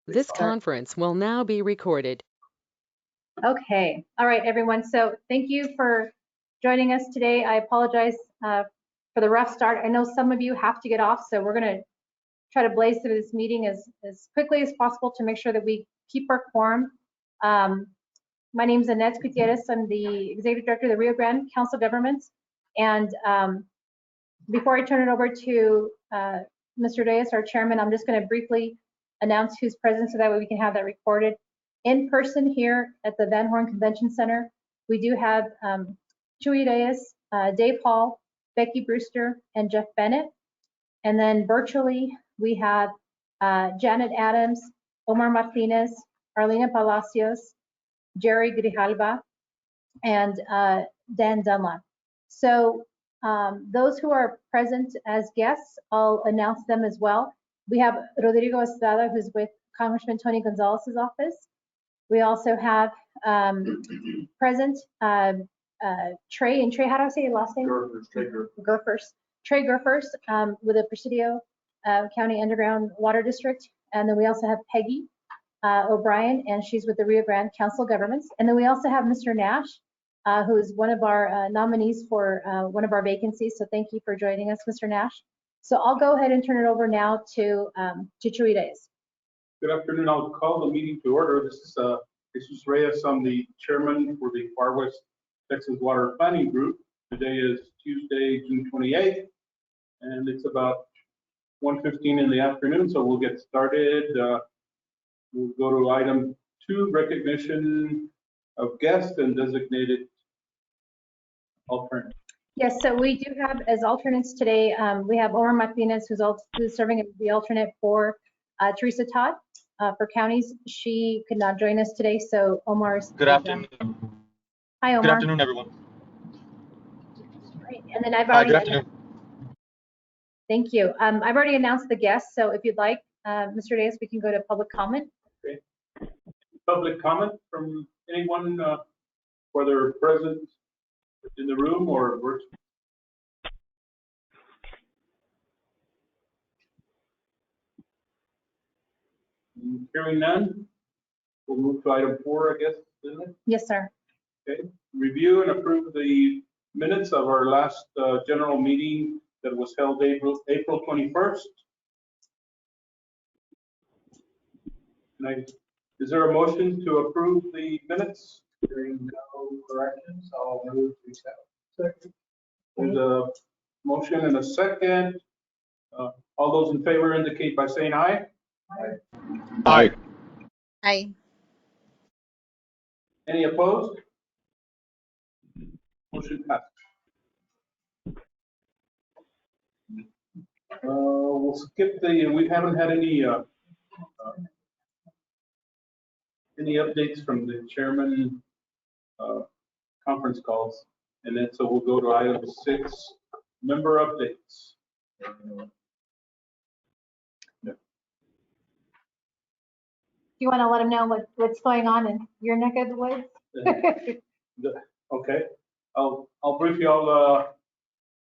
This conference will now be recorded. Okay. All right, everyone. So thank you for joining us today. I apologize for the rough start. I know some of you have to get off, so we're going to try to blaze through this meeting as quickly as possible to make sure that we keep our quorum. My name is Annette Gutierrez. I'm the Executive Director of the Rio Grande Council of Governments. And before I turn it over to Mr. Reyes, our chairman, I'm just going to briefly announce who's present so that way we can have that recorded. In person here at the Van Horn Convention Center, we do have Chuy Reyes, Dave Hall, Becky Brewster, and Jeff Bennett. And then virtually, we have Janet Adams, Omar Martinez, Arlena Palacios, Jerry Grijalva, and Dan Dunlap. So those who are present as guests, I'll announce them as well. We have Rodrigo Estrada, who's with Congressman Tony Gonzalez's office. We also have present Trey, and Trey, how do I say your last name? Gerfers. Trey Gerfers with the Presidio County Underground Water District. And then we also have Peggy O'Brien, and she's with the Rio Grande Council of Governments. And then we also have Mr. Nash, who is one of our nominees for one of our vacancies. So thank you for joining us, Mr. Nash. So I'll go ahead and turn it over now to Chuy Reyes. Good afternoon. I'll call the meeting to order. This is Jesus Reyes. I'm the chairman for the Far West Texas Water Planning Group. Today is Tuesday, June 28th, and it's about 1:15 in the afternoon, so we'll get started. We'll go to item 2, recognition of guests and designated alternates. Yes, so we do have as alternates today, we have Omar Martinez, who's serving as the alternate for Teresa Todd for counties. She could not join us today, so Omar's. Good afternoon. Hi, Omar. Good afternoon, everyone. Great. And then I've already. Good afternoon. Thank you. I've already announced the guests, so if you'd like, Mr. Reyes, we can go to public comment. Okay. Public comment from anyone, whether present in the room or virtual. Hearing none, we'll move to item 4, I guess, isn't it? Yes, sir. Okay. Review and approve the minutes of our last general meeting that was held April 21st. Is there a motion to approve the minutes? Hearing no corrections, I'll move to accept. Second. There's a motion and a second. All those in favor indicate by saying aye. Aye. Aye. Aye. Any opposed? Motion passed. We'll skip we haven't had any updates from the chairman conference calls, and then so we'll go to item 6, member updates. You want to let them know what's going on in your neck of the woods? Okay, I'll brief you all.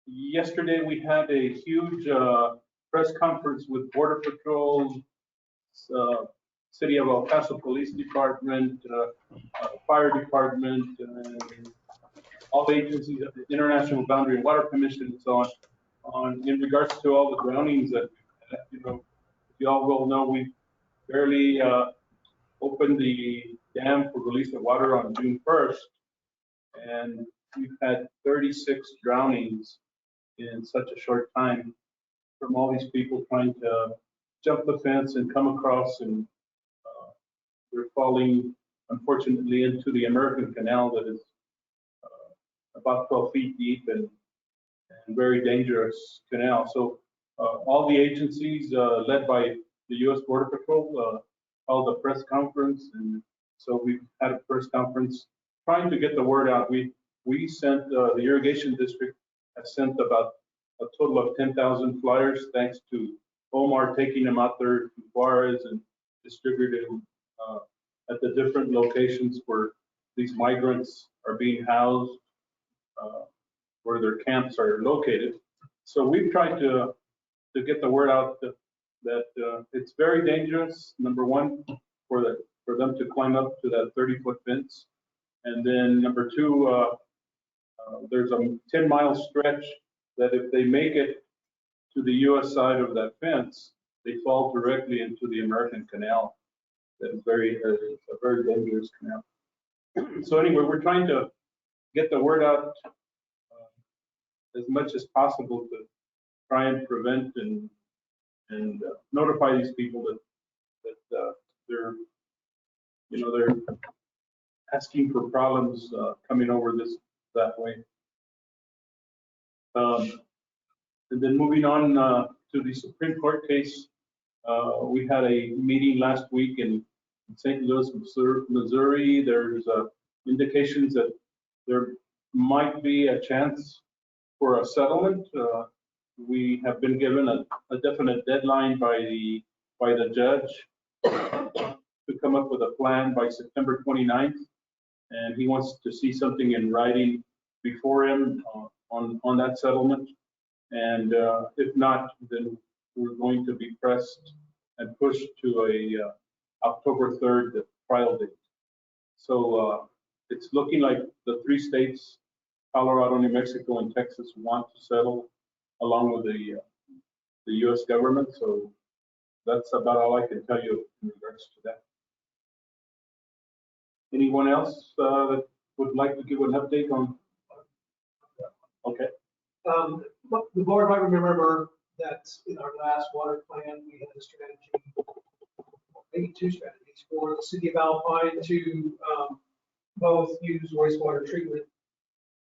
Yesterday we had a huge press conference with Border Patrol, City of El Paso Police Department, Fire Department, and all the agencies of the International Boundary and Water Commission and so on in regards to all the drownings that, you all will know, we barely opened the dam for release of water on June 1st, and we've had 36 drownings in such a short time from all these people trying to jump the fence and come across, and they're falling, unfortunately, into the American Canal that is about 12 feet deep and very dangerous canal. So all the agencies led by the U.S. Border Patrol held a press conference, and so we've had a press conference trying to get the word out. We sent the irrigation district has sent about a total of 10,000 flyers, thanks to Omar taking them out there to Juarez and distributing at the different locations where these migrants are being housed, where their camps are located. So we've tried to get the word out that it's very dangerous, number one, for them to climb up to that 30-foot fence. And then number two, there's a 10-mile stretch that if they make it to the US side of that fence, they fall directly into the American Canal. That is it's a very dangerous canal. So anyway, we're trying to get the word out as much as possible to try and prevent and notify these people that they're asking for problems coming over that way. And then moving on to the Supreme Court case, we had a meeting last week in St. Louis, Missouri. There's indications that there might be a chance for a settlement. We have been given a definite deadline by the judge to come up with a plan by September 29th, and he wants to see something in writing before him on that settlement. And if not, then we're going to be pressed and pushed to a October 3rd trial date. So it's looking like the three states, Colorado, New Mexico, and Texas, want to settle along with the U.S. government. So that's about all I can tell you in regards to that. Anyone else that would like to give an update on? Okay. The board might remember that in our last water plan, we had a strategy, maybe two strategies for the city of Alpine to both use wastewater treatment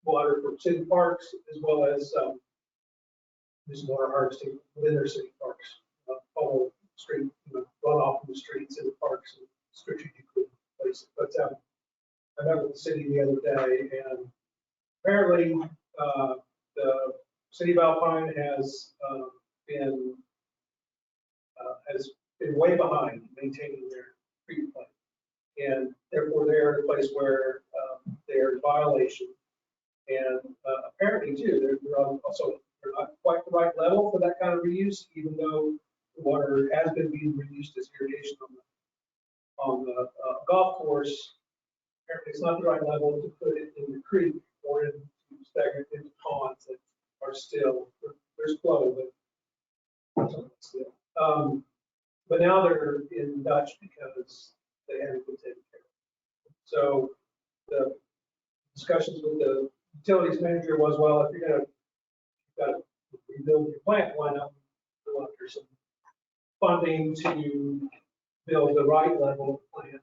water for city parks as well as use water harvesting within their city parks, follow street, runoff from the streets in the parks and strategically places. But I met with the city the other day, and apparently the city of Alpine has been way behind maintaining their treatment plant, and therefore they're in a place where they're in violation. And apparently too, they're not quite the right level for that kind of reuse, even though the water has been being reused as irrigation on the golf course. Apparently it's not the right level to put it in the creek or into stagnant into ponds that are still, there's flow, but still. But now they're in Dutch because they haven't been taken care of. So the discussions with the utilities manager was, well, if you're got to rebuild your plant, why not go after some funding to build the right level of plant?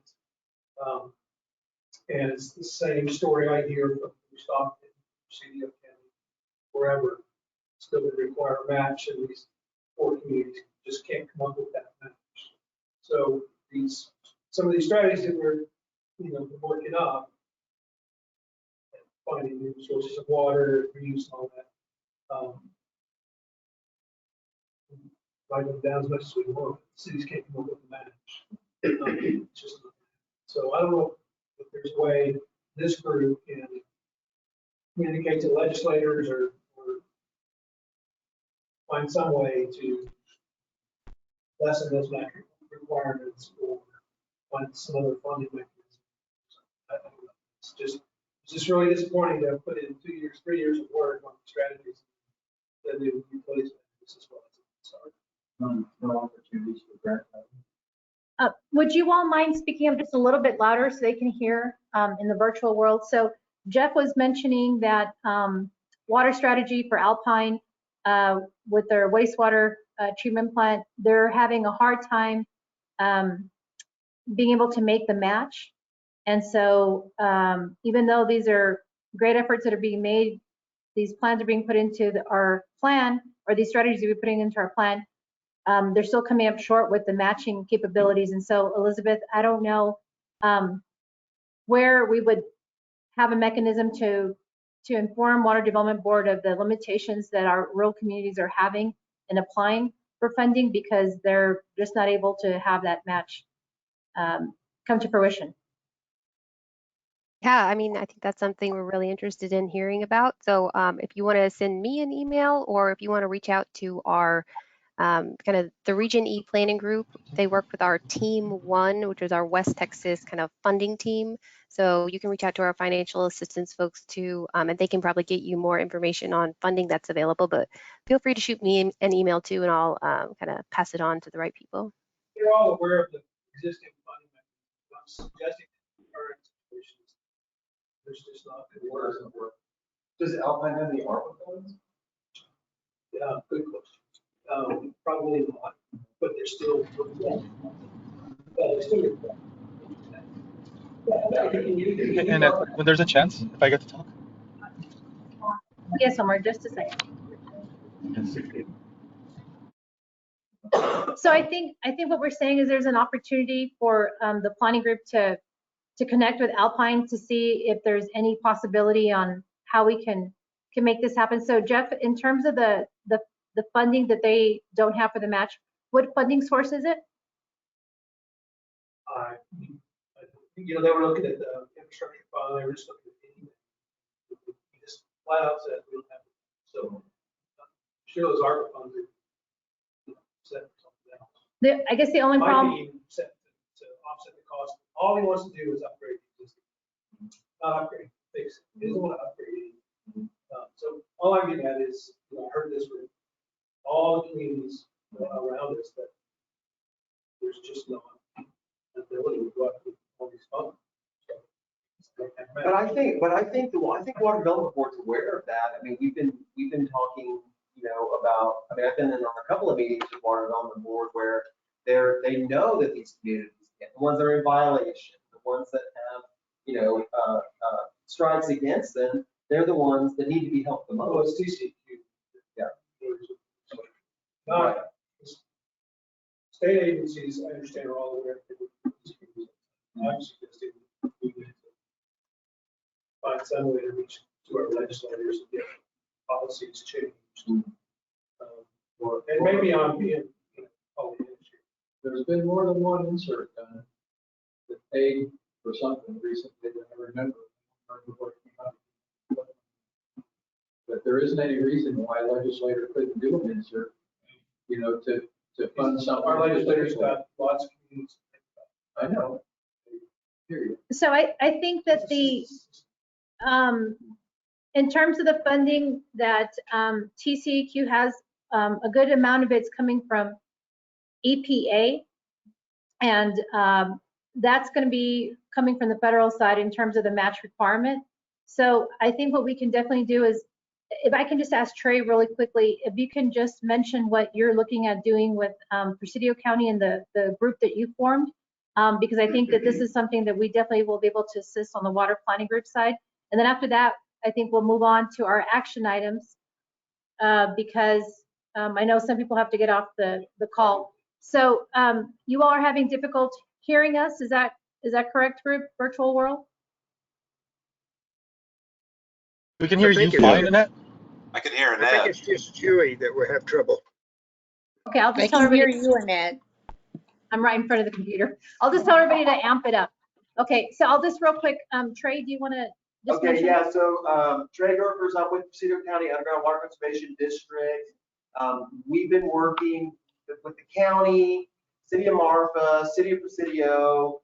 And it's the same story I hear from Stockton, CDO County, wherever. Still going to require a match, and these poor communities just can't come up with that match. So some of these strategies that we're working up, finding new sources of water, reuse, all that. Write them down as much as we want. Cities can't come up with a match. So I don't know if there's a way this group can communicate to legislators or find some way to lessen those requirements or find some other funding mechanism. I don't know. It's just really disappointing to put in 2 years, 3 years of work on strategies that the utilities as well. Sorry. No opportunities for grant. Would you all mind speaking up just a little bit louder so they can hear in the virtual world? So Jeff was mentioning that water strategy for Alpine with their wastewater treatment plant, they're having a hard time being able to make the match. And so even though these are great efforts that are being made, these plans are being put into our plan, or these strategies that we're putting into our plan, they're still coming up short with the matching capabilities. And so, Elizabeth, I don't know where we would have a mechanism to inform Water Development Board of the limitations that our rural communities are having in applying for funding, because they're just not able to have that match come to fruition. Yeah, I mean, I think that's something we're really interested in hearing about. So if you want to send me an email, or if you want to reach out to our kind of the Region E planning group. They work with our Team 1, which is our West Texas kind of funding team. So you can reach out to our financial assistance folks too, and they can probably get you more information on funding that's available. But feel free to shoot me an email too, and I'll kind of pass it on to the right people. You're all aware of the existing funding mechanisms. I'm suggesting that the current situations, there's just not good work. Does Alpine have any ARPA funds? Yeah, good question. Probably not, but they're still. They're still. And when there's a chance, if I get to talk. Yes, Omar, just a second. So I think what we're saying is there's an opportunity for the planning group to connect with Alpine to see if there's any possibility on how we can make this happen. So Jeff, in terms of the funding that they don't have for the match, what funding source is it? They were looking at the infrastructure fund. They were just looking at anything. You just flat out said we don't have it. So sure, those ARPA funds are set for something else. I guess the only Might problem. be even set to offset the cost. All he wants to do is upgrade the existing. Not upgrade, fix it. He doesn't want to upgrade it. So all I'm getting at is, I heard this from all the communities around us that there's just no ability to go out with all these funds. But I think Water Development Board's aware of that. I mean, we've been talking, about. I mean, I've been in on a couple of meetings with Water Development Board where they know that these communities, the ones that are in violation, the ones that have, strikes against them, they're the ones that need to be helped the Well, it's most. TCQ. Yeah. Not, state agencies, I understand, are all aware of it. I'm suggesting we need to find some way to reach to our legislators and get policies changed. And maybe on being, all the industry. There's been more than one insert done that paid for something recently that I remember. But there isn't any reason why a legislator couldn't do an insert, to fund something. Our legislators got lots of communities. I know. Period. So I think that in terms of the funding that TCEQ has, a good amount of it's coming from EPA, and that's going to be coming from the federal side in terms of the match requirement. So I think what we can definitely do is, if I can just ask Trey really quickly, if you can just mention what you're looking at doing with Presidio County and the group that you formed, because I think that this is something that we definitely will be able to assist on the water planning group side. And then after that, I think we'll move on to our action items, because I know some people have to get off the call. So you all are having difficulty hearing us. Is that correct, group, virtual world? We can hear you think fine, Annette. I can hear I think Annette. it's just Julie that will have trouble. Okay, I'll I just tell can hear everybody. you, Annette. I'm right in front of the computer. I'll just tell everybody to amp it up. Okay, so I'll just real quick, Trey, do you want to just Okay, mention? yeah, so Trey Gorkers, I'm with Presidio County Underground Water Conservation District. We've been working with the county, City of Marfa, City of Presidio,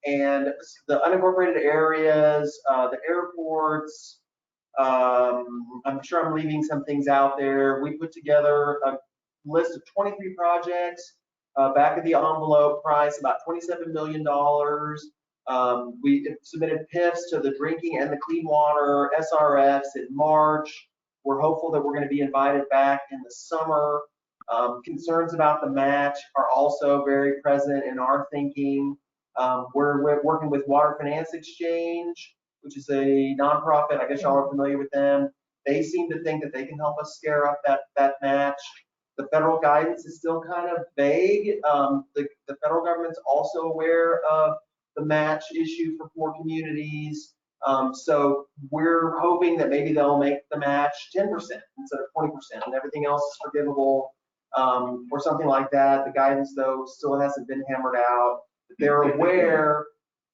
and the unincorporated areas, the airports. I'm sure I'm leaving some things out there. We put together a list of 23 projects, back of the envelope price, about $27 million. We submitted PIFs to the drinking and the clean water SRFs in March. We're hopeful that we're going to be invited back in the summer. Concerns about the match are also very present in our thinking. We're working with Water Finance Exchange, which is a nonprofit. I guess y'all are familiar with them. They seem to think that they can help us scare up that match. The federal guidance is still kind of vague. The federal government's also aware of the match issue for poor communities. So we're hoping that maybe they'll make the match 10% instead of 20%, and everything else is forgivable, or something like that. The guidance, though, still hasn't been hammered out. They're aware,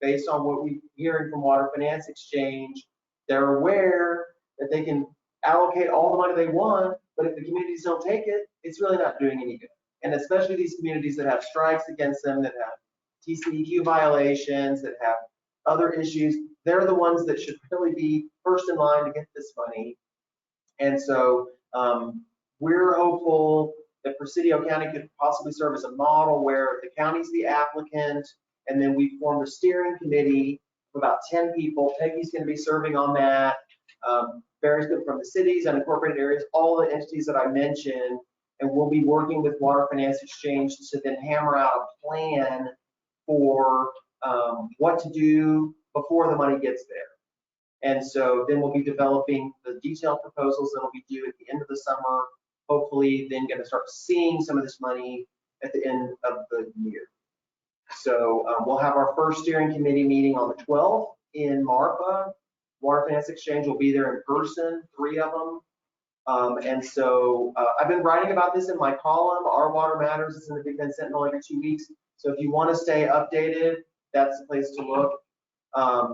based on what we're hearing from Water Finance Exchange, they're aware that they can allocate all the money they want But if the communities don't take it, it's really not doing any good. And especially these communities that have strikes against them, that have TCEQ violations, that have other issues, they're the ones that should really be first in line to get this money. And so we're hopeful that Presidio County could possibly serve as a model where the county's the applicant, and then we formed a steering committee of about 10 people. Peggy's going to be serving on that. Various people from the cities, unincorporated areas, all the entities that I mentioned, and we'll be working with Water Finance Exchange to then hammer out a plan for what to do before the money gets there. And so then we'll be developing the detailed proposals that will be due at the end of the summer, hopefully then going to start seeing some of this money at the end of the year. So we'll have our first steering committee meeting on the 12th in Marfa. Water Finance Exchange will be there in person, 3 of them. And so I've been writing about this in my column. Our Water Matters is in the Big Bend Sentinel every 2 weeks. So if you want to stay updated, that's the place to look. I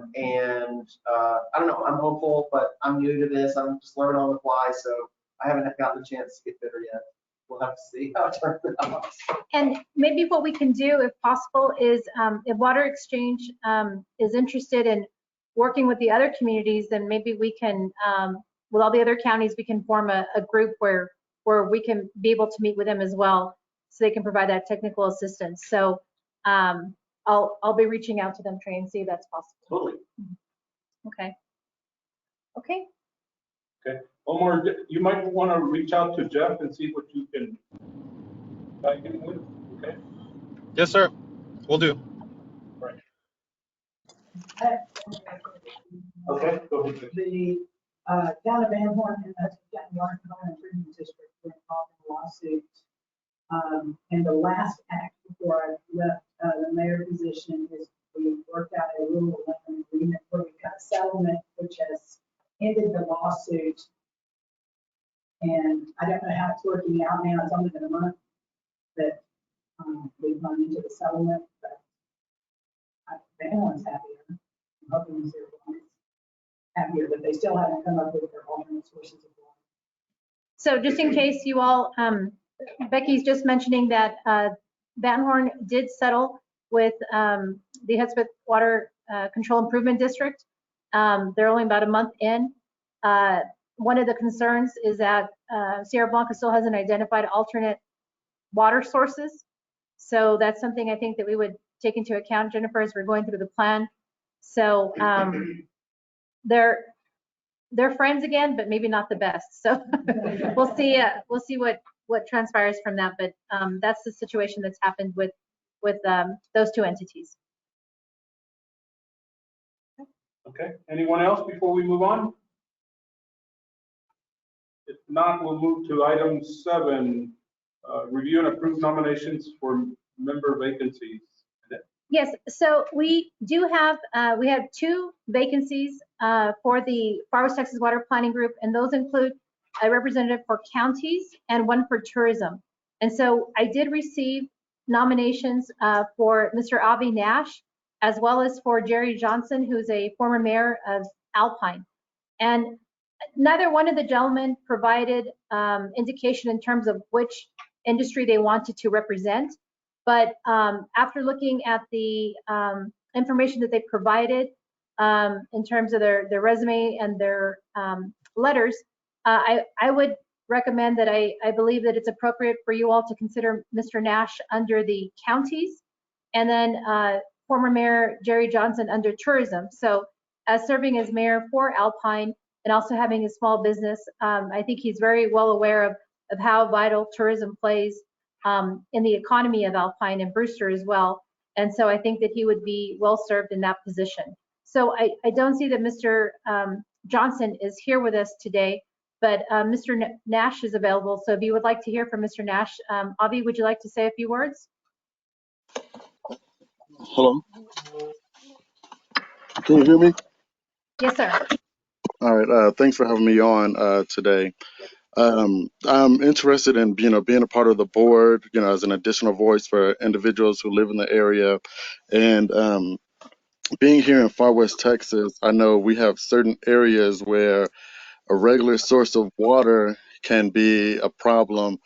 don't know, I'm hopeful, but I'm new to this. I'm just learning on the fly, so I haven't gotten a chance to get better yet. We'll have to see how it turns out. And maybe what we can do, if possible, is if Water Exchange is interested in working with the other communities, then maybe we can, with all the other counties, we can form a group where we can be able to meet with them as well, so they can provide that technical assistance. So I'll be reaching out to them, Trey, and see if that's possible. Totally. Okay. Okay. Okay. One more, you might want to reach out to Jeff and see what you can guide him with, okay? Yes, sir. Will do. Right. Okay, go ahead. The town of Van Horn and the Water Treatment District were involved in a lawsuit. And the last act before I left the mayor position is we worked out a Rule 11 agreement where we got a settlement which has ended the lawsuit. And I don't know how it's working out now. It's only been a month that we've gone into the settlement, but Van Horn's happier. I'm hoping Zero is happier, but they still haven't come up with their alternate sources of water. So just in case you all, Becky's just mentioning that Van Horn did settle with the Hudspeth Water Control Improvement District. They're only about a month in. One of the concerns is that Sierra Blanca still hasn't identified alternate water sources. So that's something I think that we would take into account, Jennifer, as we're going through the plan. So they're friends again, but maybe not the best. So we'll see what transpires from that. But that's the situation that's happened with those 2 entities. Okay, anyone else before we move on? If not, we'll move to item 7, review and approve nominations for member vacancies. Yes, so we do have, we have 2 vacancies for the Far West Texas Water Planning Group, and those include a representative for counties and 1 for tourism. And so I did receive nominations for Mr. Avi Nash, as well as for Jerry Johnson, who's a former mayor of Alpine. And neither one of the gentlemen provided indication in terms of which industry they wanted to represent. But after looking at the information that they provided in terms of their resume and their letters, I would recommend that I believe that it's appropriate for you all to consider Mr. Nash under the counties, and then former Mayor Jerry Johnson under tourism. So as serving as mayor for Alpine and also having a small business, I think he's very well aware of how vital tourism plays in the economy of Alpine and Brewster as well. And so I think that he would be well served in that position. So I don't see that Mr. Johnson is here with us today, but Mr. Nash is available. So if you would like to hear from Mr. Nash, Avi, would you like to say a few words? Hello. Can you hear me? Yes, sir. All right. Thanks for having me on today. I'm interested in being a part of the board, as an additional voice for individuals who live in the area. And being here in Far West Texas, I know we have certain areas where a regular source of water can be a problem.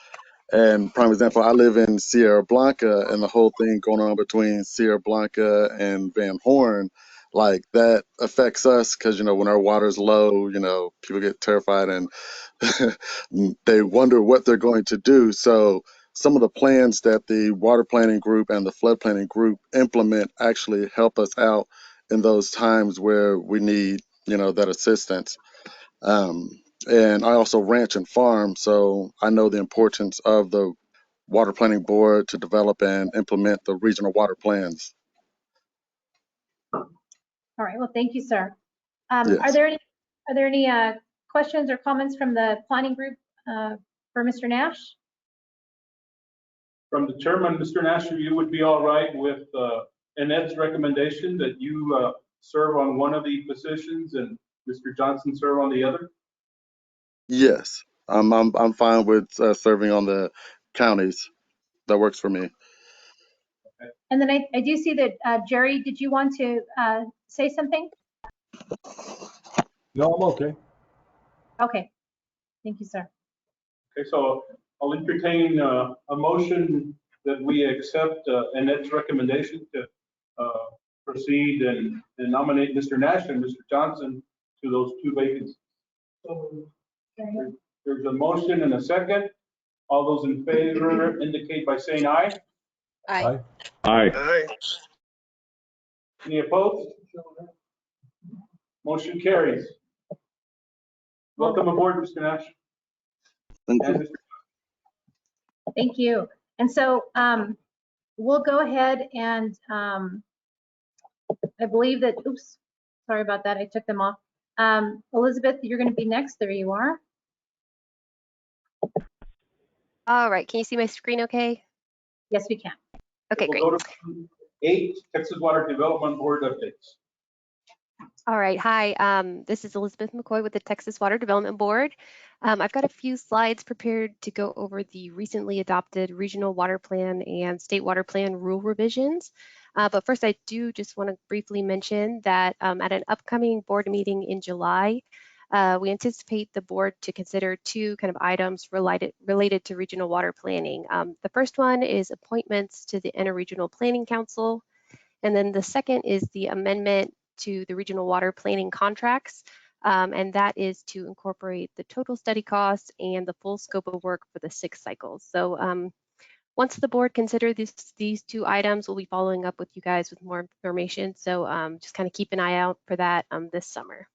And prime example, I live in Sierra Blanca, and the whole thing going on between Sierra Blanca and Van Horn, like that affects us because, when our water's low, people get terrified and they wonder what they're going to do. So some of the plans that the water planning group and the flood planning group implement actually help us out in those times where we need, that assistance. Um, and I also ranch and farm, so I know the importance of the water planning board to develop and implement the regional water plans. All right, well, thank you, sir. Yes. Are there any questions or comments from the planning group for Mr. Nash? From the chairman, Mr. Nasher, you would be all right with Annette's recommendation that you serve on one of the positions and Mr. Johnson serve on the other? Yes, I'm fine with serving on the counties. That works for me. And then I do see that, Jerry, did you want to say something? No, I'm okay. Okay, thank you, sir. Okay, so I'll entertain a motion that we accept Annette's recommendation to proceed and nominate Mr. Nash and Mr. Johnson to those two vacancies. There's a motion and a second. All those in favor indicate by saying aye. Aye. Aye. Any opposed? Motion carries. Welcome aboard, Mr. Nash. Thank And you. Mr. Thank you. And so we'll go ahead and I believe that, oops, sorry about that. I took them off. Elizabeth, you're going to be next. There you are. All right, can you see my screen okay? Yes, we can. Okay, great. We'll go to 8, Texas Water Development Board updates. All right, hi, this is Elizabeth McCoy with the Texas Water Development Board. I've got a few slides prepared to go over the recently adopted Regional Water Plan and State Water Plan rule revisions. But first, I do just want to briefly mention that at an upcoming board meeting in July, we anticipate the board to consider two kind of items related to regional water planning. The first one is appointments to the Interregional Planning Council, and then the second is the amendment to the regional water planning contracts, and that is to incorporate the total study costs and the full scope of work for the 6 cycles. So once the board considers these two items, we'll be following up with you guys with more information. So just kind of keep an eye out for that this summer.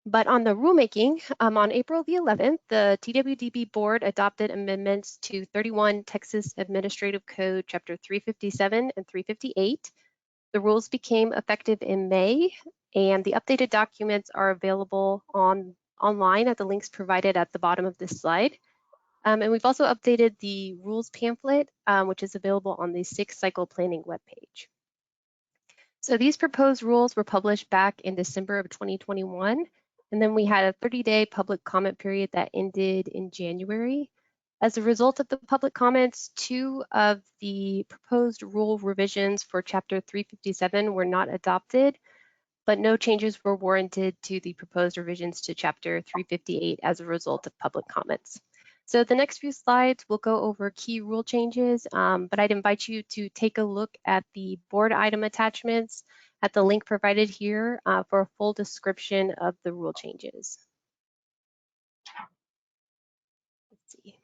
But on the rulemaking, on April the 11th, the TWDB board adopted amendments to 31 Texas Administrative Code, Chapter 357 and 358. The rules became effective in May, and the updated documents are available online at the links provided at the bottom of this slide. And we've also updated the rules pamphlet, which is available on the 6 cycle planning webpage. So these proposed rules were published back in December of 2021, and then we had a 30-day public comment period that ended in January. As a result of the public comments, 2 of the proposed rule revisions for Chapter 357 were not adopted, but no changes were warranted to the proposed revisions to Chapter 358 as a result of public comments. So the next few slides will go over key rule changes, but I'd invite you to take a look at the board item attachments at the link provided here for a full description of the rule changes. Let's see.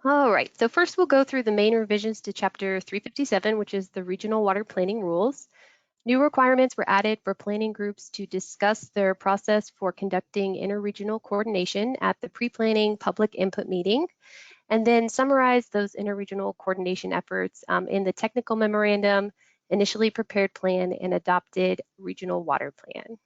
All right, so first we'll go through the main revisions to Chapter 357, which is the regional water planning rules. New requirements were added for planning groups to discuss their process for conducting interregional coordination at the pre-planning public input meeting, and then summarize those interregional coordination efforts in the technical memorandum, initially prepared plan, and adopted regional water plan.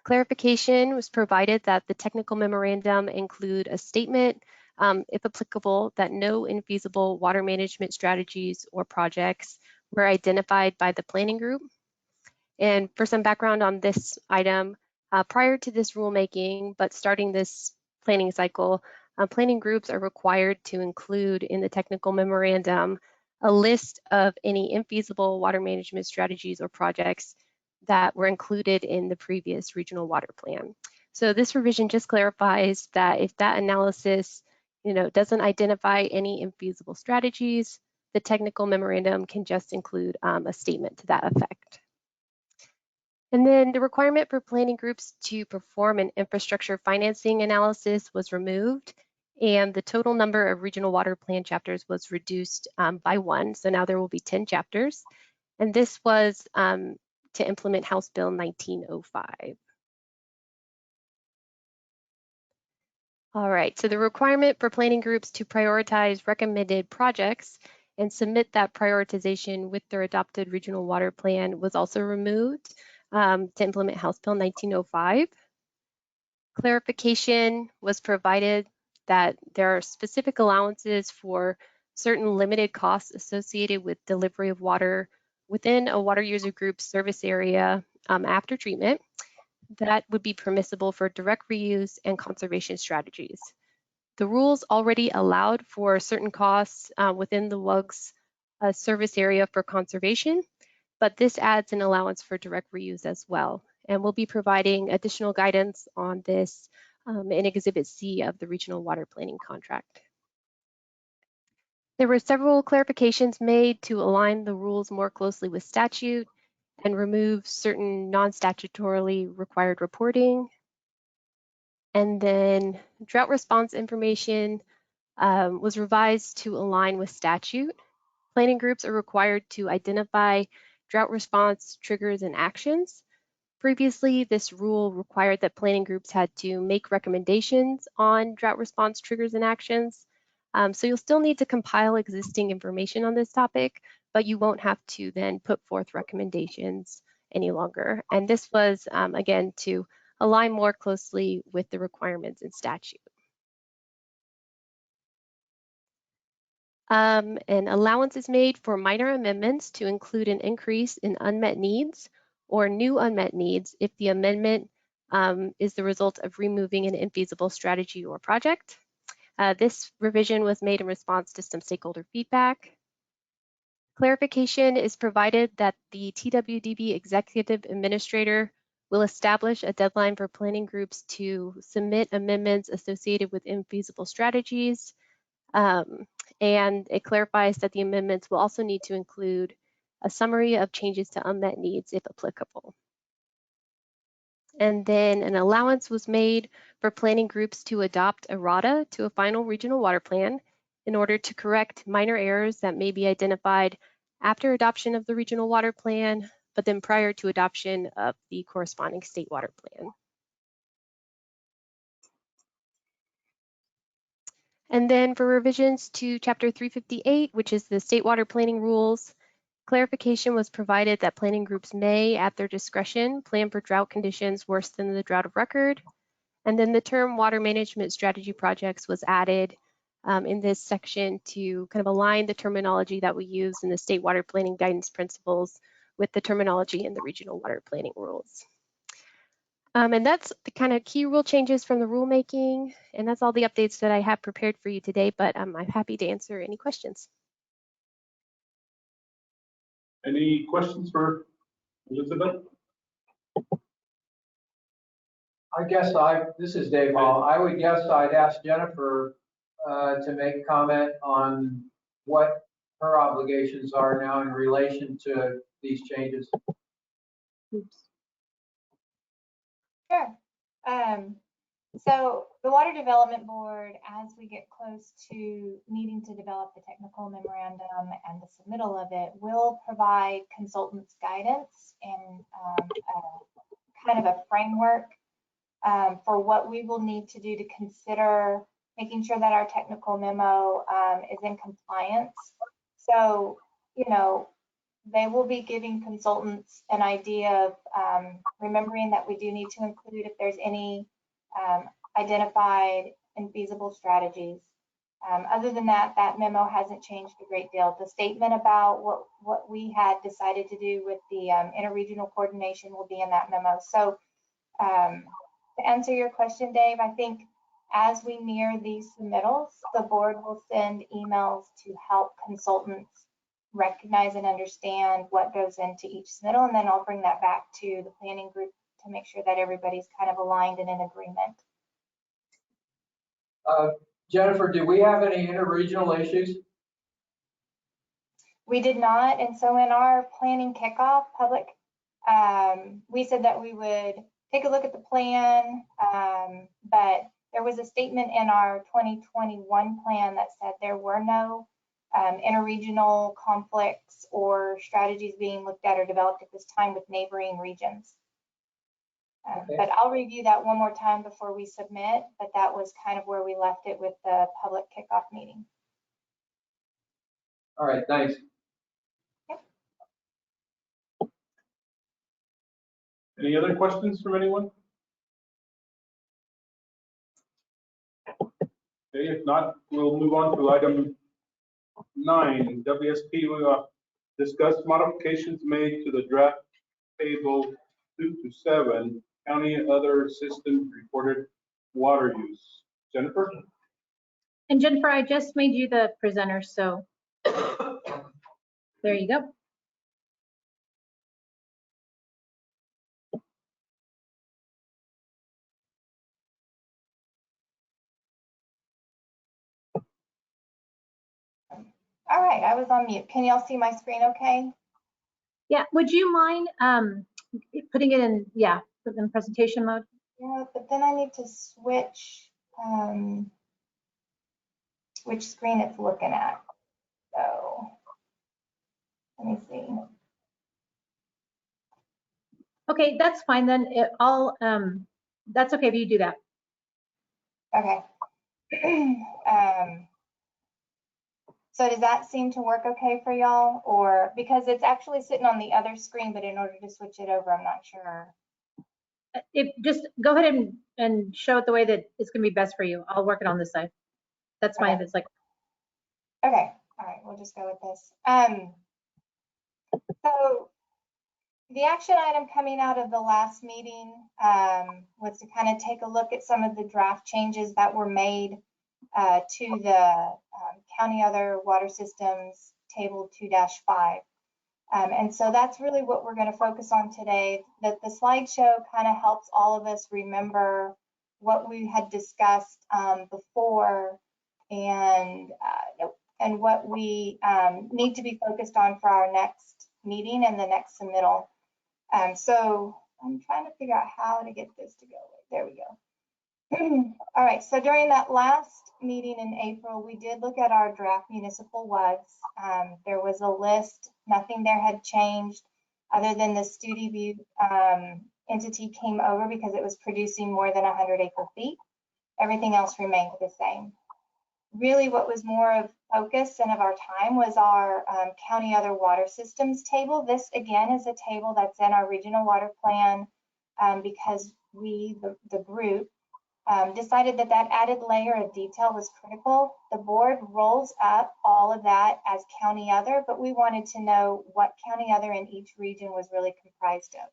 Clarification was provided that the technical memorandum include a statement, if applicable, that no infeasible water management strategies or projects were identified by the planning group. And for some background on this item, prior to this rulemaking, but starting this planning cycle, planning groups are required to include in the technical memorandum a list of any infeasible water management strategies or projects that were included in the previous regional water plan. So this revision just clarifies that if that analysis, doesn't identify any infeasible strategies, the technical memorandum can just include a statement to that effect. And then the requirement for planning groups to perform an infrastructure financing analysis was removed, and the total number of regional water plan chapters was reduced by 1. So now there will be 10 chapters. And this was to implement House Bill 1905. All right, so the requirement for planning groups to prioritize recommended projects and submit that prioritization with their adopted regional water plan was also removed to implement House Bill 1905. Clarification was provided that there are specific allowances for certain limited costs associated with delivery of water within a water user group service area after treatment that would be permissible for direct reuse and conservation strategies. The rules already allowed for certain costs within the WUG's service area for conservation, but this adds an allowance for direct reuse as well. And we'll be providing additional guidance on this in Exhibit C of the Regional Water Planning Contract. There were several clarifications made to align the rules more closely with statute and remove certain non-statutorily required reporting. And then drought response information was revised to align with statute. Planning groups are required to identify drought response triggers and actions. Previously, this rule required that planning groups had to make recommendations on drought response triggers and actions. So you'll still need to compile existing information on this topic, but you won't have to then put forth recommendations any longer. And this was, again, to align more closely with the requirements in statute. An allowance is made for minor amendments to include an increase in unmet needs or new unmet needs if the amendment is the result of removing an infeasible strategy or project. This revision was made in response to some stakeholder feedback. Clarification is provided that the TWDB executive administrator will establish a deadline for planning groups to submit amendments associated with infeasible strategies. And it clarifies that the amendments will also need to include a summary of changes to unmet needs if applicable. And then an allowance was made for planning groups to adopt errata to a final regional water plan in order to correct minor errors that may be identified after adoption of the regional water plan, but then prior to adoption of the corresponding state water plan. And then for revisions to Chapter 358, which is the state water planning rules, clarification was provided that planning groups may, at their discretion, plan for drought conditions worse than the drought of record. And then the term water management strategy projects was added in this section to kind of align the terminology that we use in the state water planning guidance principles with the terminology in the regional water planning rules. And that's the kind of key rule changes from the rulemaking, and that's all the updates that I have prepared for you today, but I'm happy to answer any questions. Any questions for Elizabeth? This is Dave Hall. I would guess I'd ask Jennifer to make comment on what her obligations are now in relation to these changes. Oops. Sure. So the Water Development Board, as we get close to needing to develop the technical memorandum and the submittal of it, will provide consultants guidance and kind of a framework for what we will need to do to consider making sure that our technical memo is in compliance. So, they will be giving consultants an idea of remembering that we do need to include if there's any identified infeasible strategies. Other than that, that memo hasn't changed a great deal. The statement about what we had decided to do with the interregional coordination will be in that memo. So to answer your question, Dave, I think as we near these submittals, the board will send emails to help consultants recognize and understand what goes into each submittal, and then I'll bring that back to the planning group to make sure that everybody's kind of aligned and in agreement. Jennifer, do we have any interregional issues? We did not, and so in our planning kickoff public, we said that we would take a look at the plan, but there was a statement in our 2021 plan that said there were no interregional conflicts or strategies being looked at or developed at this time with neighboring regions. Okay. But I'll review that one more time before we submit, but that was kind of where we left it with the public kickoff meeting. All right, thanks. Any other questions from anyone? Okay, if not, we'll move on to item 9, WSP. We discuss modifications made to the draft table 2 to 7, county other systems reported water use. Jennifer? And Jennifer, I just made you the presenter, so there you go. All right, I was on mute. Can y'all see my screen okay? Yeah, would you mind putting it in, put it in presentation mode? Yeah, but then I need to switch which screen it's looking at. So let me see. Okay, that's fine then. That's okay if you do that. Okay. So does that seem to work okay for y'all? Or because it's actually sitting on the other screen, but in order to switch it over, I'm not sure. Just go ahead and show it the way that it's gonna be best for you. I'll work it on this side. That's fine if it's like. Okay, all right, we'll just go with this. So the action item coming out of the last meeting was to kind of take a look at some of the draft changes that were made to the county other water systems table 2-5. And so that's really what we're going to focus on today. That the slideshow kind of helps all of us remember what we had discussed before and what we need to be focused on for our next meeting and the next submittal. So I'm trying to figure out how to get this to go. There we go. All right, so during that last meeting in April, we did look at our draft municipal WUGs. There was a list, nothing there had changed other than the Studi Butte entity came over because it was producing more than 100 acre-feet. Everything else remained the same. Really what was more of focus and of our time was our county other water systems table. This again is a table that's in our regional water plan because we, the group, decided that that added layer of detail was critical. The board rolls up all of that as county other, but we wanted to know what county other in each region was really comprised of.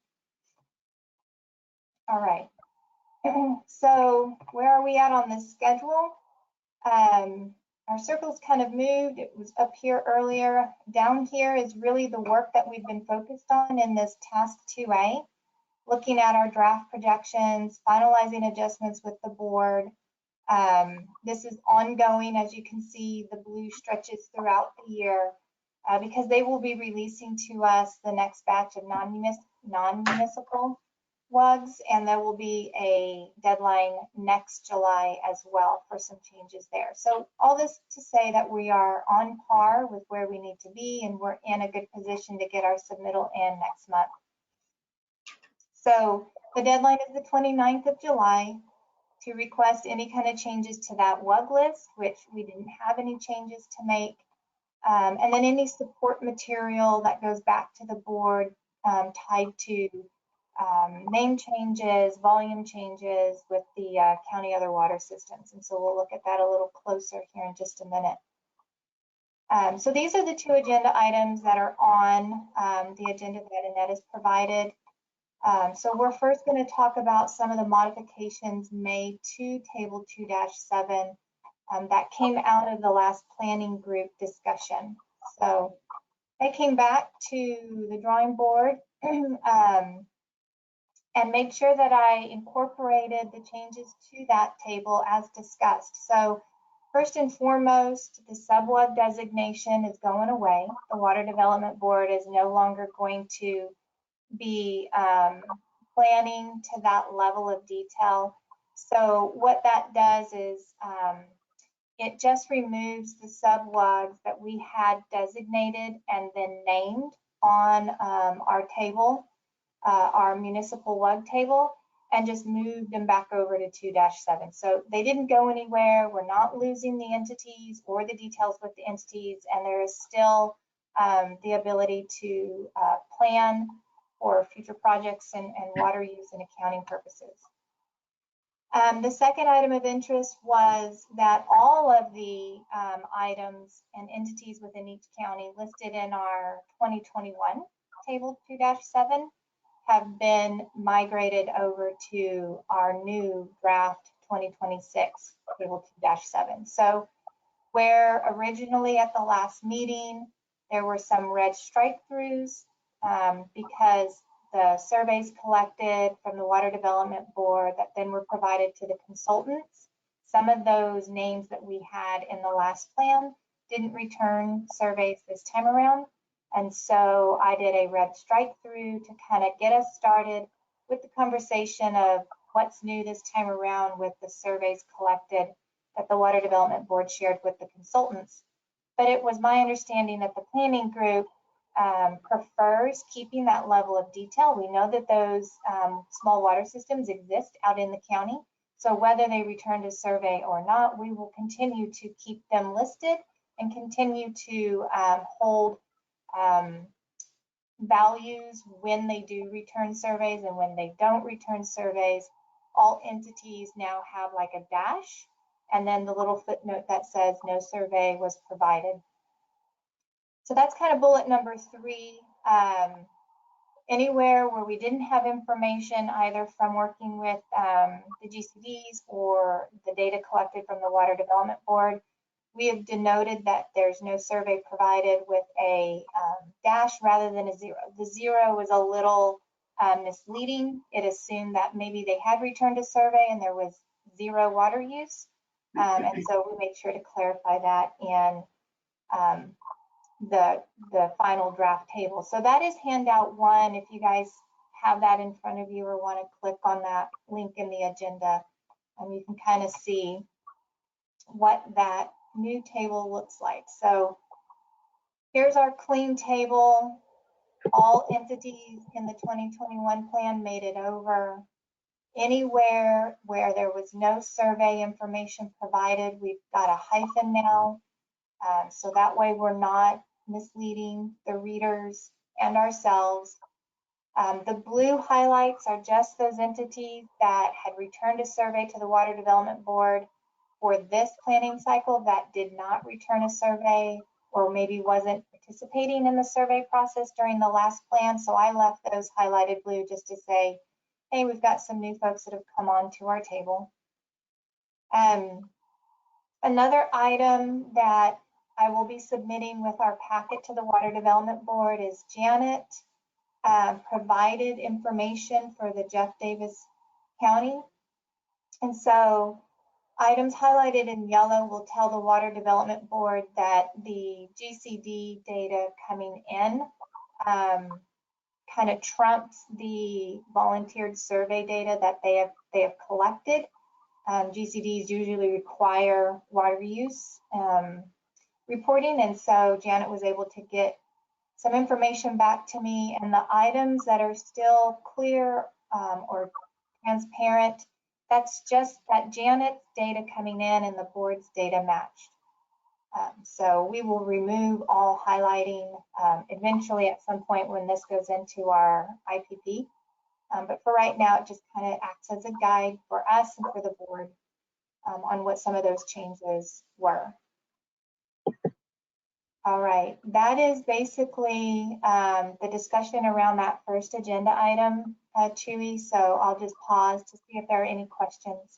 All right, so where are we at on this schedule? Our circles kind of moved. It was up here earlier. Down here is really the work that we've been focused on in this task 2A. Looking at our draft projections, finalizing adjustments with the board. This is ongoing, as you can see, the blue stretches throughout the year because they will be releasing to us the next batch of non-municipal WUGs, and there will be a deadline next July as well for some changes there. So all this to say that we are on par with where we need to be, and we're in a good position to get our submittal in next month. So the deadline is the 29th of July to request any kind of changes to that WUG list, which we didn't have any changes to make. And then any support material that goes back to the board tied to name changes, volume changes with the county other water systems. And so we'll look at that a little closer here in just a minute. So these are the two agenda items that are on the agenda that Annette has provided. So we're first going to talk about some of the modifications made to table 2-7 that came out of the last planning group discussion. So they came back to the drawing board and made sure that I incorporated the changes to that table as discussed. So first and foremost, the subwag designation is going away. The Water Development Board is no longer going to be planning to that level of detail. So what that does is it just removes the subwags that we had designated and then named on our table, our municipal WUG table, and just moved them back over to 2-7. So they didn't go anywhere. We're not losing the entities or the details with the entities, and there is still the ability to plan for future projects and water use and accounting purposes. The second item of interest was that all of the items and entities within each county listed in our 2021 table 2-7 have been migrated over to our new draft 2026 table 2-7. So where originally at the last meeting there were some red strike throughs because the surveys collected from the Water Development Board that then were provided to the consultants, some of those names that we had in the last plan didn't return surveys this time around. And so I did a red strike through to kind of get us started with the conversation of what's new this time around with the surveys collected that the Water Development Board shared with the consultants. But it was my understanding that the planning group prefers keeping that level of detail. We know that those small water systems exist out in the county. So whether they return to survey or not, we will continue to keep them listed and continue to hold values when they do return surveys and when they don't return surveys. All entities now have like a dash and then the little footnote that says no survey was provided. So that's kind of bullet number 3. Anywhere where we didn't have information either from working with the GCDs or the data collected from the Water Development Board, we have denoted that there's no survey provided with a dash rather than a 0. The 0 was a little misleading. It assumed that maybe they had returned a survey and there was 0 water use. And so we made sure to clarify that in the final draft table. So that is handout 1. If you guys have that in front of you or want to click on that link in the agenda, you can kind of see what that new table looks like. So here's our clean table. All entities in the 2021 plan made it over. Anywhere where there was no survey information provided, we've got a hyphen now. So that way we're not misleading the readers and ourselves. The blue highlights are just those entities that had returned a survey to the Water Development Board for this planning cycle that did not return a survey or maybe wasn't participating in the survey process during the last plan. So I left those highlighted blue just to say, hey, we've got some new folks that have come on to our table. Another item that I will be submitting with our packet to the Water Development Board is Janet provided information for the Jeff Davis County. And so items highlighted in yellow will tell the Water Development Board that the GCD data coming in kind of trumps the volunteered survey data that they have collected. GCDs usually require water use reporting, and so Janet was able to get some information back to me, and the items that are still clear or transparent, that's just that Janet's data coming in and the board's data matched. So we will remove all highlighting eventually at some point when this goes into our IPP. But for right now, it just kind of acts as a guide for us and for the board on what some of those changes were. All right, that is basically the discussion around that first agenda item, Chewy. So I'll just pause to see if there are any questions.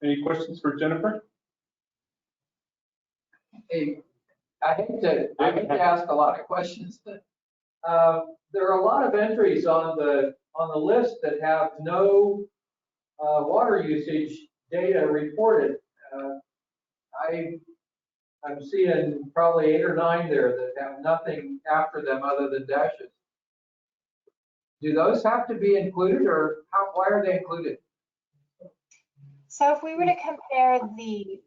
Any questions for Jennifer? Hey, I hate to ask a lot of questions. There are a lot of entries on the list that have no water usage data reported. I'm seeing probably 8 or 9 there that have nothing after them other than dashes. Do those have to be included, or why are they included? So if we were to compare the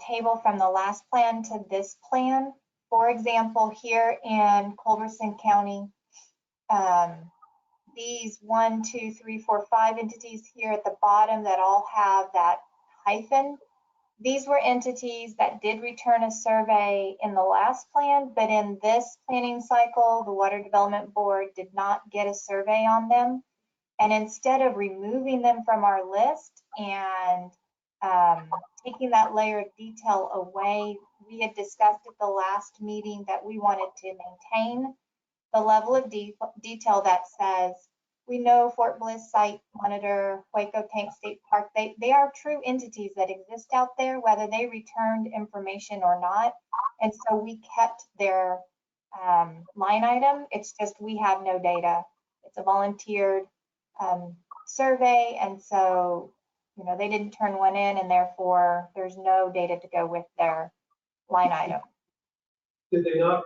table from the last plan to this plan, for example, here in Culberson County, these 1, 2, 3, 4, 5 entities here at the bottom that all have that hyphen, these were entities that did return a survey in the last plan, but in this planning cycle, the Water Development Board did not get a survey on them. And instead of removing them from our list and taking that layer of detail away, we had discussed at the last meeting that we wanted to maintain the level of detail that says, we know Fort Bliss Site Monitor, Hueco Tank State Park, they are true entities that exist out there, whether they returned information or not. And so we kept their line item. It's just we have no data. It's a volunteered survey, and so they didn't turn one in, and therefore there's no data to go with their line item. Did they not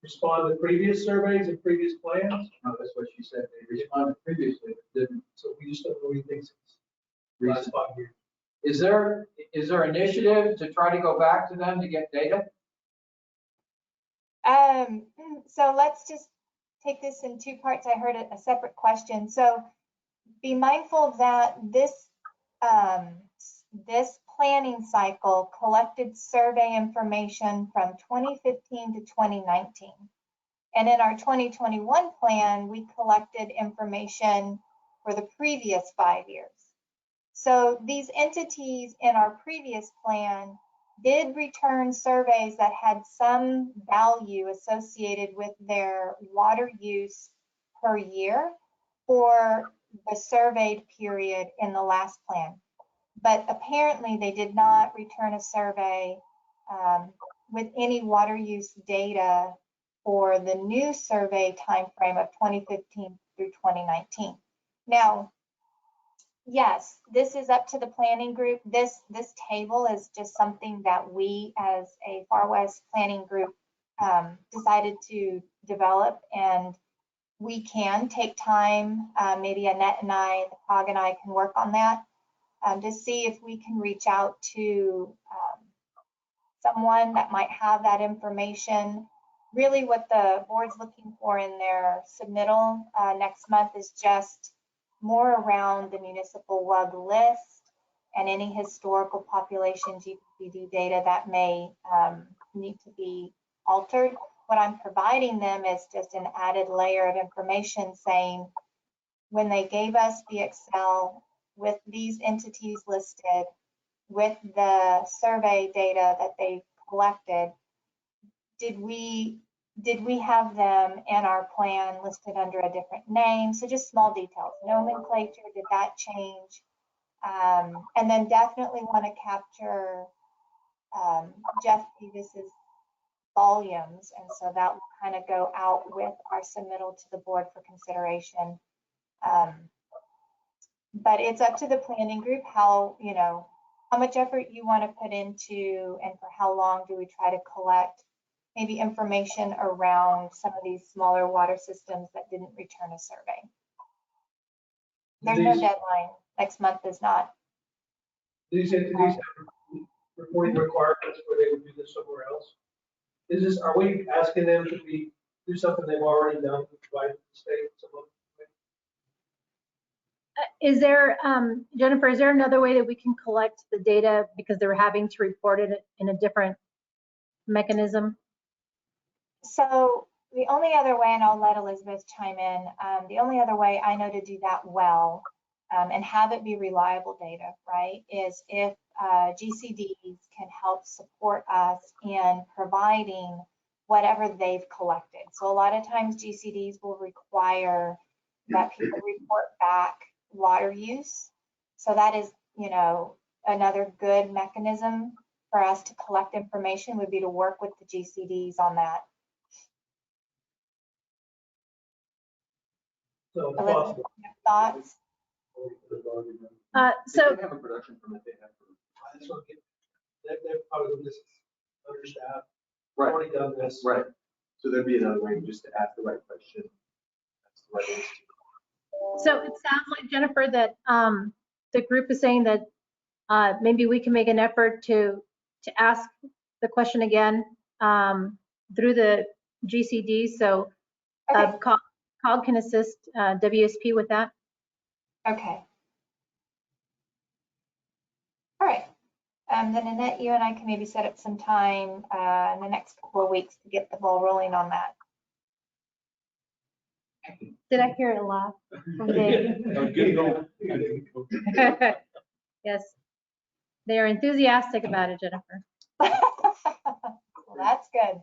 respond to previous surveys and previous plans? No, that's what she said. They responded previously, but didn't. So we just don't know anything since the last 5 years. Is there initiative to try to go back to them to get data? So let's just take this in 2 parts. I heard a separate question. So be mindful that this planning cycle collected survey information from 2015 to 2019. And in our 2021 plan, we collected information for the previous 5 years. So these entities in our previous plan did return surveys that had some value associated with their water use per year for the surveyed period in the last plan. But apparently they did not return a survey with any water use data for the new survey timeframe of 2015 through 2019. Now, yes, this is up to the planning group. This table is just something that we as a Far West planning group decided to develop, and we can take time, maybe Annette and I, the COG and I can work on that to see if we can reach out to someone that might have that information. Really what the board's looking for in their submittal next month is just more around the municipal WUG list and any historical population GPPD data that may need to be altered. What I'm providing them is just an added layer of information saying when they gave us the Excel with these entities listed, with the survey data that they collected, did we have them in our plan listed under a different name? So just small details, nomenclature, did that change? And then definitely want to capture Jeff Davis's volumes, and so that will kind of go out with our submittal to the board for consideration. But it's up to the planning group how much effort you want to put into, and for how long do we try to collect maybe information around some of these smaller water systems that didn't return a survey. There's no deadline. Next month is not. These entities have reporting requirements where they would do this somewhere else. Are we asking them to do something they've already done to provide the state? Is there, Jennifer, is there another way that we can collect the data because they're having to report it in a different mechanism? So the only other way, and I'll let Elizabeth chime in, the only other way I know to do that well and have it be reliable data, right, is if GCDs can help support us in providing whatever they've collected. So a lot of times GCDs will require that people report back water use. So that is, another good mechanism for us to collect information would be to work with the GCDs on that. So it's Elizabeth, possible. thoughts? So They have a production permit, they have. That's what they're probably just understaffed, Right, already done this. right. So there'd be another way just to ask the right question. That's the right answer. So it sounds like, Jennifer, that the group is saying that maybe we can make an effort to ask the question again through the GCD. So Okay. COG can assist WSP with that. Okay. All right. Then Annette, you and I can maybe set up some time in the next couple of weeks to get the ball rolling on that. Did I hear a laugh from Dave? Yes, they are enthusiastic about it, Jennifer. Well, that's good.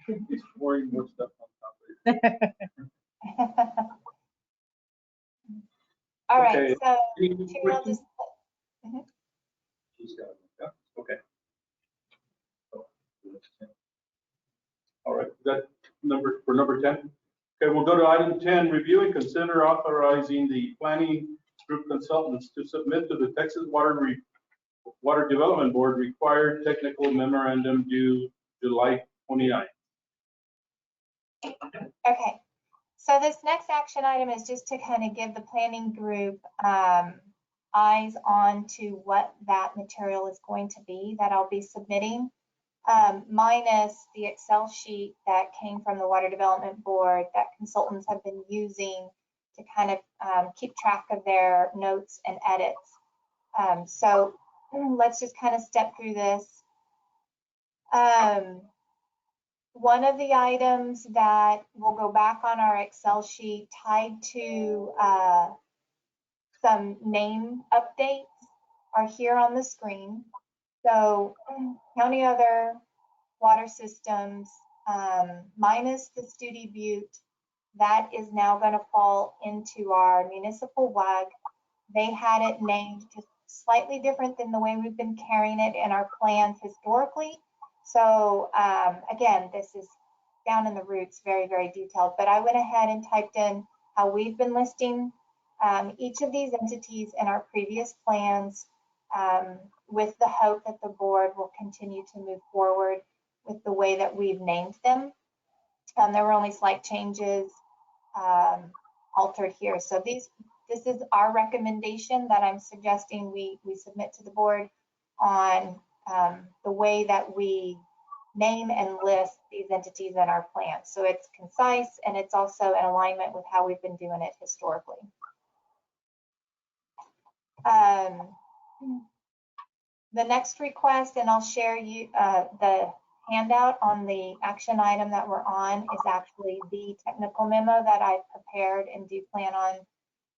It's pouring more stuff on top of it. All right, Okay. so Any Chair, I'll questions? just, Mhm. She's got it. Yeah, okay. All right, that number, for number 10. Okay, we'll go to item 10, review and consider authorizing the planning group consultants to submit to the Texas Water Development Board required technical memorandum due July 29th. Okay, so this next action item is just to kind of give the planning group eyes on to what that material is going to be that I'll be submitting, minus the Excel sheet that came from the Water Development Board that consultants have been using to kind of keep track of their notes and edits. So let's just kind of step through this. One of the items that will go back on our Excel sheet tied to some name updates are here on the screen. So county other water systems minus the Studi Butte, that is now going to fall into our municipal WAG. They had it named just slightly different than the way we've been carrying it in our plans historically. So again, this is down in the roots, very, very detailed, but I went ahead and typed in how we've been listing each of these entities in our previous plans with the hope that the board will continue to move forward with the way that we've named them. There were only slight changes altered here. So this is our recommendation that I'm suggesting we submit to the board on the way that we name and list these entities in our plan. So it's concise and it's also in alignment with how we've been doing it historically. The next request, and I'll share you the handout on the action item that we're on, is actually the technical memo that I prepared and do plan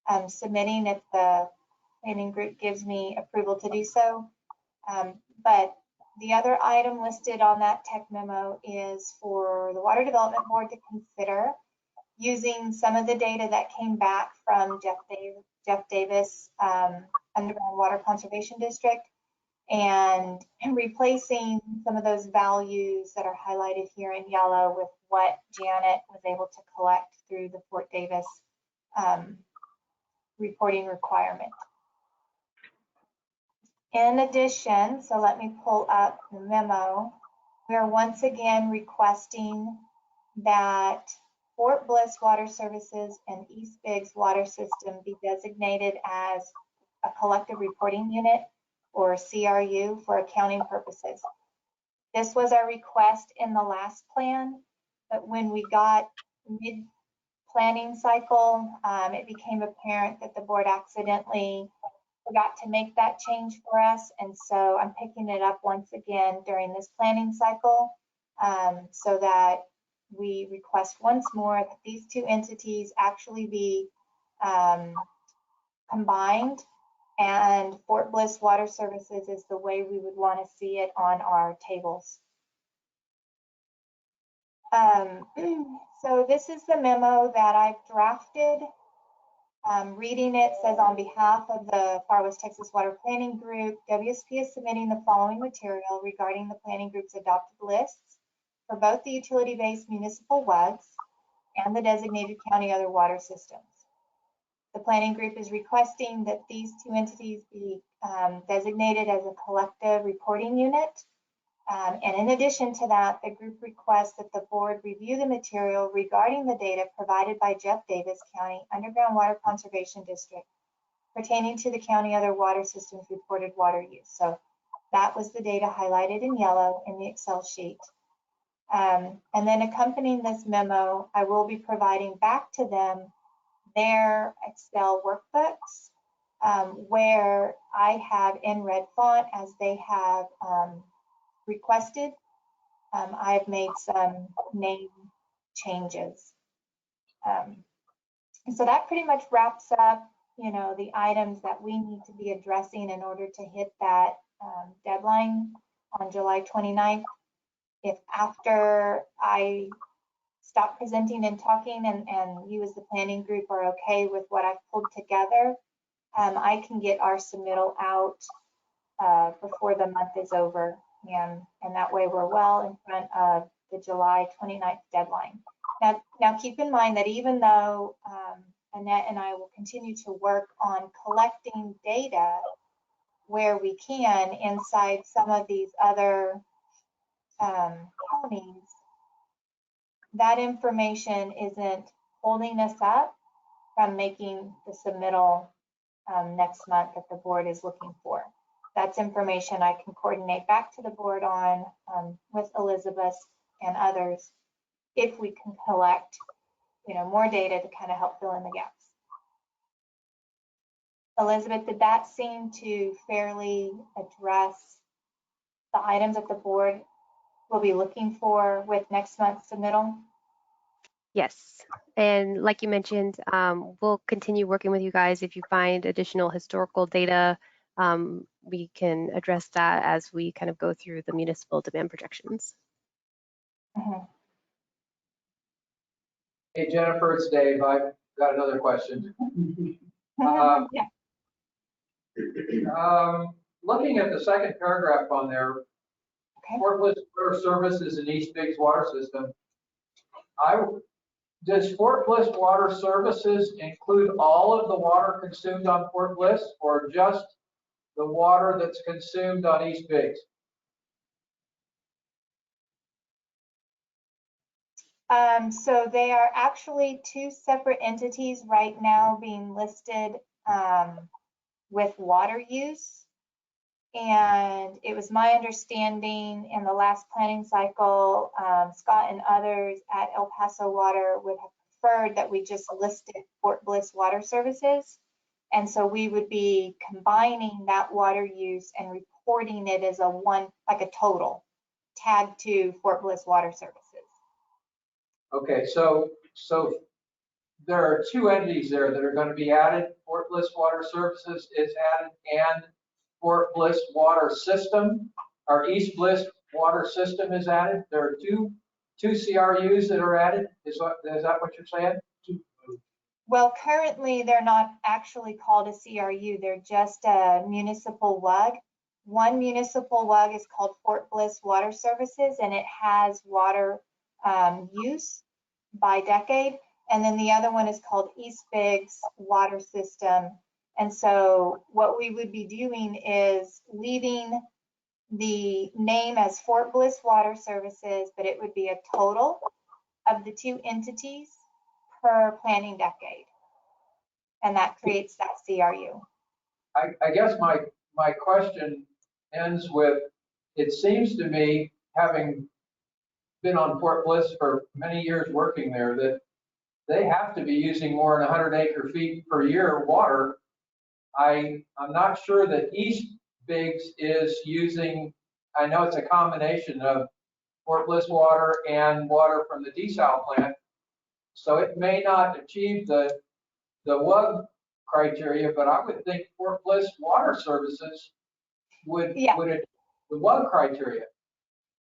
on submitting if the planning group gives me approval to do so. But the other item listed on that tech memo is for the Water Development Board to consider using some of the data that came back from Jeff Davis Underground Water Conservation District and replacing some of those values that are highlighted here in yellow with what Janet was able to collect through the Fort Davis reporting requirement. In addition, so let me pull up the memo. We are once again requesting that Fort Bliss Water Services and East Biggs Water System be designated as a collective reporting unit or CRU for accounting purposes. This was our request in the last plan, but when we got mid-planning cycle, it became apparent that the board accidentally forgot to make that change for us, and so I'm picking it up once again during this planning cycle so that we request once more that these two entities actually be combined, and Fort Bliss Water Services is the way we would want to see it on our tables. So this is the memo that I've drafted. Reading it says, on behalf of the Far West Texas Water Planning Group, WSP is submitting the following material regarding the planning group's adopted lists for both the utility-based municipal WUGs and the designated county other water systems. The planning group is requesting that these two entities be designated as a collective reporting unit. And in addition to that, the group requests that the board review the material regarding the data provided by Jeff Davis County Underground Water Conservation District pertaining to the county other water systems reported water use. So that was the data highlighted in yellow in the Excel sheet. And then accompanying this memo, I will be providing back to them their Excel workbooks where I have in red font, as they have requested. I've made some name changes. So that pretty much wraps up, you know, the items that we need to be addressing in order to hit that deadline on July 29th. If after I stop presenting and talking and you as the planning group are okay with what I've pulled together, I can get our submittal out before the month is over. And that way we're well in front of the July 29th deadline. Now keep in mind that even though Annette and I will continue to work on collecting data where we can inside some of these other counties, that information isn't holding us up from making the submittal next month that the board is looking for. That's information I can coordinate back to the board on with Elizabeth and others if we can collect, you know, more data to kind of help fill in the gaps. Elizabeth, did that seem to fairly address the items that the board will be looking for with next month's submittal? Yes, and like you mentioned, we'll continue working with you guys. If you find additional historical data, we can address that as we kind of go through the municipal demand projections. Mm-hmm. Hey, Jennifer, it's Dave. I've got another question. Yeah. Looking at the second paragraph on there, Okay. Fort Bliss Water Services and East Biggs Water System. Does Fort Bliss Water Services include all of the water consumed on Fort Bliss, or just the water that's consumed on East Biggs? So they are actually two separate entities right now being listed with water use. And it was my understanding in the last planning cycle, Scott and others at El Paso Water would have preferred that we just listed Fort Bliss Water Services. And so we would be combining that water use and reporting it as a one, like a total tagged to Fort Bliss Water Services. Okay, so there are two entities there that are going to be added. Fort Bliss Water Services is added, and Fort Bliss Water System, or East Bliss Water System is added. There are two CRUs that are added. Is that what you're saying? Well, currently they're not actually called a CRU. They're just a municipal WUG. One municipal WUG is called Fort Bliss Water Services, and it has water use by decade. And then the other one is called East Biggs Water System. And so what we would be doing is leaving the name as Fort Bliss Water Services, but it would be a total of the two entities per planning decade. And that creates that CRU. I guess my question ends with, it seems to me, having been on Fort Bliss for many years working there, that they have to be using more than 100 acre feet per year of water. I'm not sure that East Biggs is using, I know it's a combination of Fort Bliss water and water from the desal plant. So it may not achieve the WUG criteria, but I would think Fort Bliss Water Services would achieve the WUG criteria.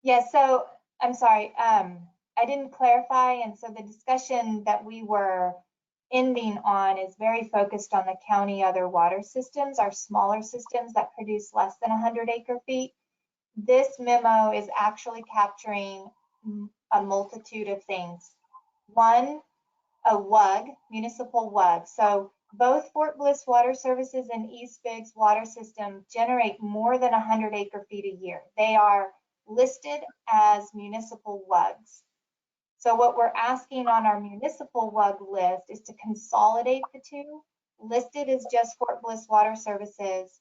Yeah, so I'm sorry, I didn't clarify. And so the discussion that we were ending on is very focused on the county other water systems, our smaller systems that produce less than 100 acre-feet. This memo is actually capturing a multitude of things. One, a WUG, municipal WUG. So both Fort Bliss Water Services and East Biggs Water System generate more than 100 acre-feet a year. They are listed as municipal WUGs. So what we're asking on our municipal WUG list is to consolidate the two. Listed is just Fort Bliss Water Services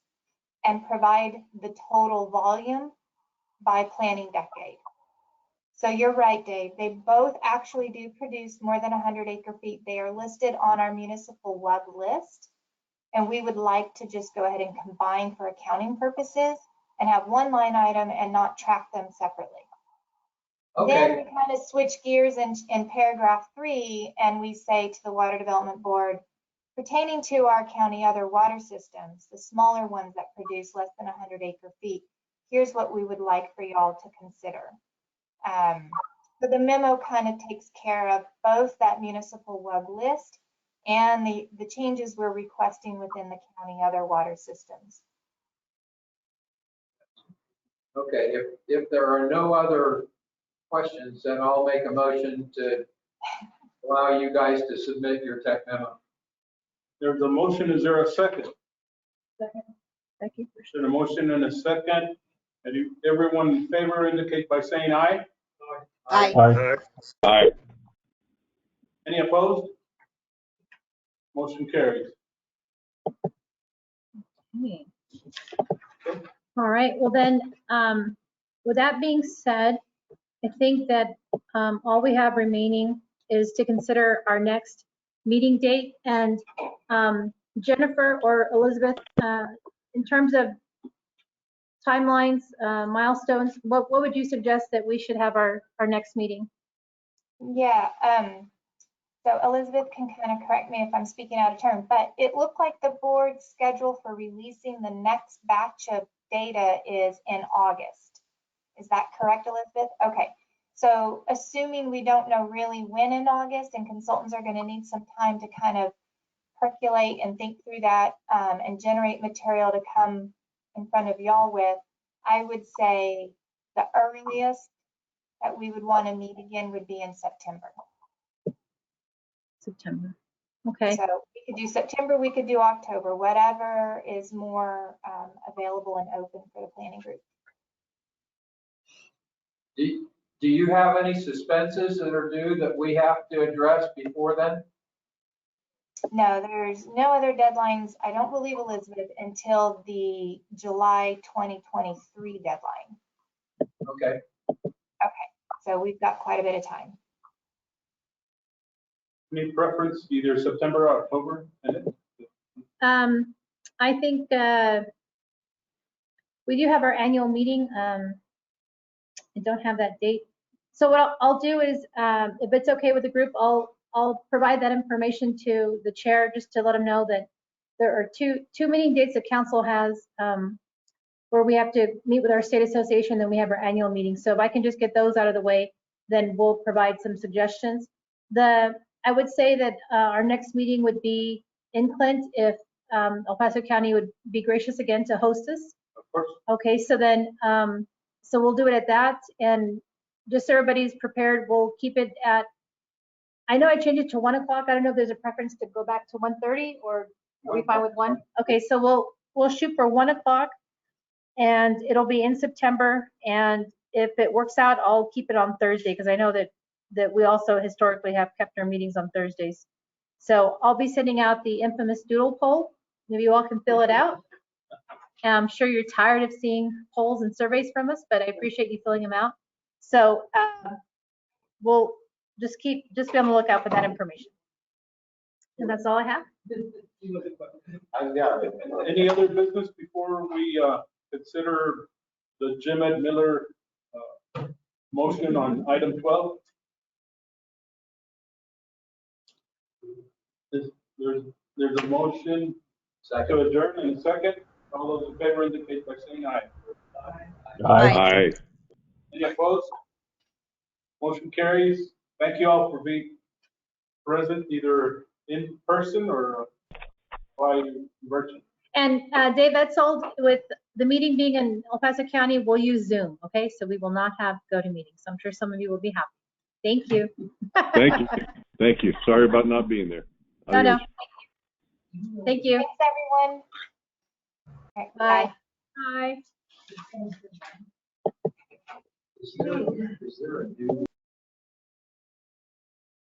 and provide the total volume by planning decade. So you're right, Dave. They both actually do produce more than 100 acre-feet. They are listed on our municipal WUG list. And we would like to just go ahead and combine for accounting purposes and have one line item and not track them separately. Okay. Then we kind of switch gears in paragraph 3, and we say to the Water Development Board, pertaining to our county other water systems, the smaller ones that produce less than 100 acre-feet, here's what we would like for y'all to consider. So the memo kind of takes care of both that municipal WUG list and the changes we're requesting within the county other water systems. Okay, if there are no other questions, then I'll make a motion to allow you guys to submit your tech memo. There's a motion. Is there a second? Second. Thank you. There's a motion and a second. Everyone in favor indicate by saying aye. Aye. Any opposed? Motion carries. Okay. All right, well then, with that being said, I think that all we have remaining is to consider our next meeting date. And Jennifer or Elizabeth, in terms of timelines, milestones, what would you suggest that we should have our next meeting? Yeah, so Elizabeth can kind of correct me if I'm speaking out of turn, but it looked like the board's schedule for releasing the next batch of data is in August. Is that correct, Elizabeth? Okay. So assuming we don't know really when in August, and consultants are going to need some time to kind of percolate and think through that and generate material to come in front of y'all with, I would say the earliest that we would want to meet again would be in September. September. Okay. So we could do September, we could do October, whatever is more available and open for the planning group. Do you have any suspenses that are due that we have to address before then? No, there's no other deadlines, I don't believe, Elizabeth, until the July 2023 deadline. Okay. Okay, so we've got quite a bit of time. Any preference, either September or October? I think we do have our annual meeting. I don't have that date. So what I'll do is, if it's okay with the group, I'll provide that information to the chair just to let him know that there are two meeting dates that council has where we have to meet with our state association, then we have our annual meeting. So if I can just get those out of the way, then we'll provide some suggestions. I would say that our next meeting would be in Clint if El Paso County would be gracious again to host us. Of course. Okay, so then, so we'll do it at that. And just so everybody's prepared, we'll keep it at, I know I changed it to 1 o'clock. I don't know if there's a preference to go back to 1:30 or are we fine with 1? Okay, so we'll shoot for 1 o'clock and it'll be in September. And if it works out, I'll keep it on Thursday because I know that we also historically have kept our meetings on Thursdays. So I'll be sending out the infamous doodle poll. Maybe you all can fill it out. I'm sure you're tired of seeing polls and surveys from us, but I appreciate you filling them out. So we'll just be on the lookout for that information. And that's all I have. Any other business before we consider the Jim Ed Miller motion on item 12? There's a motion to adjourn in a second. All those in favor indicate by saying aye. Aye. Any opposed? Motion carries. Thank you all for being present, either in person or by virtual? And Dave Etzold, with the meeting being in El Paso County, we'll use Zoom, okay? So we will not have GoToMeeting. So I'm sure some of you will be happy. Thank you. Thank you. Thank you. Sorry about not being there. No, no. Adios. Thank you. Thanks, everyone. All right, Bye. Bye. Is there a new